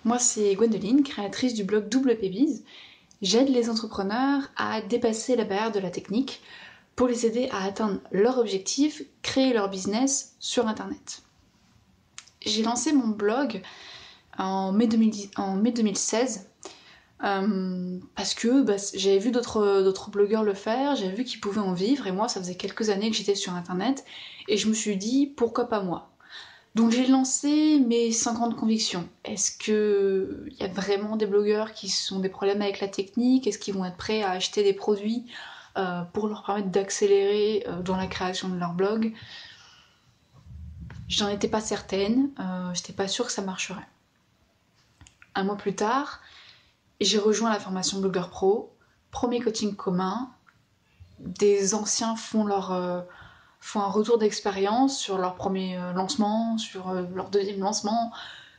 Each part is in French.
Moi c'est Gwendoline, créatrice du blog WPBiz. J'aide les entrepreneurs à dépasser la barrière de la technique pour les aider à atteindre leur objectif, créer leur business sur internet. J'ai lancé mon blog en mai 2016 parce que j'avais vu d'autres blogueurs le faire, j'avais vu qu'ils pouvaient en vivre et moi ça faisait quelques années que j'étais sur internet et je me suis dit pourquoi pas moi. Donc j'ai lancé mais sans grande conviction. Est-ce qu'il y a vraiment des blogueurs qui ont des problèmes avec la technique? Est-ce qu'ils vont être prêts à acheter des produits pour leur permettre d'accélérer dans la création de leur blog? J'en étais pas certaine, j'étais pas sûre que ça marcherait. Un mois plus tard, j'ai rejoint la formation Blogueur Pro, premier coaching commun. Des anciens font un retour d'expérience sur leur premier lancement, sur leur deuxième lancement,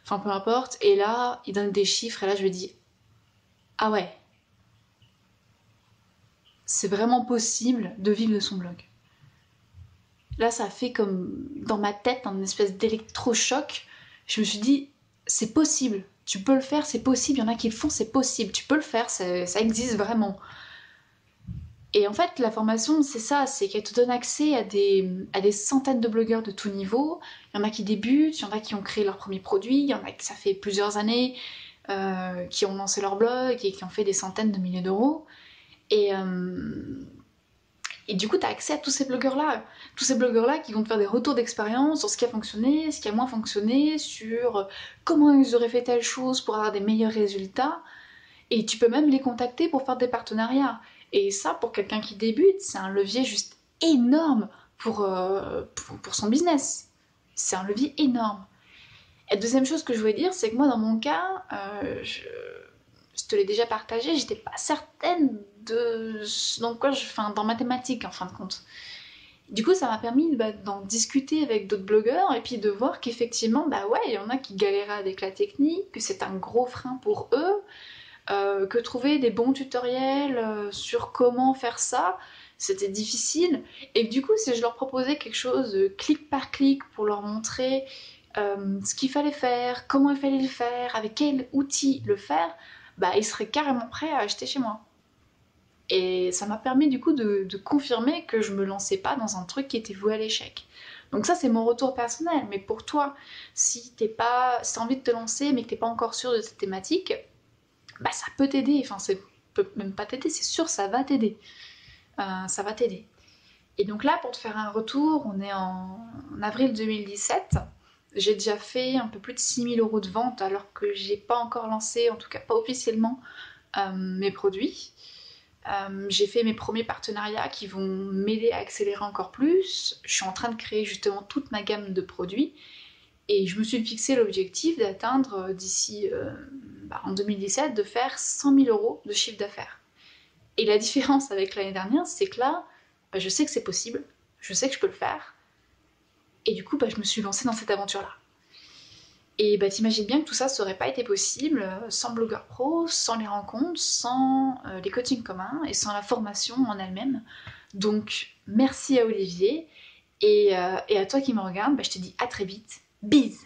enfin peu importe. Et là, ils donnent des chiffres et là je me dis ah ouais, c'est vraiment possible de vivre de son blog. Là, ça a fait comme dans ma tête un espèce d'électrochoc. Je me suis dit c'est possible, tu peux le faire, c'est possible. Il y en a qui le font, c'est possible, tu peux le faire, ça existe vraiment. Et en fait, la formation, c'est ça, c'est qu'elle te donne accès à des centaines de blogueurs de tout niveau. Il y en a qui débutent, il y en a qui ont créé leur premier produit, il y en a qui ça fait plusieurs années qui ont lancé leur blog et qui ont fait des centaines de milliers d'euros. Et du coup, tu as accès à tous ces blogueurs-là qui vont te faire des retours d'expérience sur ce qui a fonctionné, ce qui a moins fonctionné, sur comment ils auraient fait telle chose pour avoir des meilleurs résultats. Et tu peux même les contacter pour faire des partenariats. Et ça, pour quelqu'un qui débute, c'est un levier juste énorme pour son business. C'est un levier énorme. Et deuxième chose que je voulais dire, c'est que moi, dans mon cas, je te l'ai déjà partagé, j'étais pas certaine dans mathématiques en fin de compte. Du coup, ça m'a permis d'en discuter avec d'autres blogueurs et puis de voir qu'effectivement, il y en a qui galéraient avec la technique, que c'est un gros frein pour eux. Que trouver des bons tutoriels sur comment faire ça, c'était difficile. Et du coup, si je leur proposais quelque chose clic par clic pour leur montrer ce qu'il fallait faire, comment il fallait le faire, avec quel outil le faire, ils seraient carrément prêts à acheter chez moi. Et ça m'a permis du coup de confirmer que je me lançais pas dans un truc qui était voué à l'échec. Donc ça c'est mon retour personnel, mais pour toi, si t'as envie de te lancer mais que t'es pas encore sûr de cette thématique, ça peut t'aider, enfin ça peut même pas t'aider, c'est sûr ça va t'aider. Ça va t'aider. Et donc là pour te faire un retour, on est en avril 2017, j'ai déjà fait un peu plus de 6 000 € de vente alors que j'ai pas encore lancé, en tout cas pas officiellement, mes produits. J'ai fait mes premiers partenariats qui vont m'aider à accélérer encore plus. Je suis en train de créer justement toute ma gamme de produits et je me suis fixé l'objectif d'atteindre d'ici en 2017 de faire 100 000 € de chiffre d'affaires. Et la différence avec l'année dernière, c'est que là, je sais que c'est possible, je sais que je peux le faire, et du coup, je me suis lancée dans cette aventure-là. Et t'imagines bien que tout ça n'aurait pas été possible sans Blogueur Pro, sans les rencontres, sans les coachings communs et sans la formation en elle-même. Donc merci à Olivier et à toi qui me regarde, je te dis à très vite. Bise!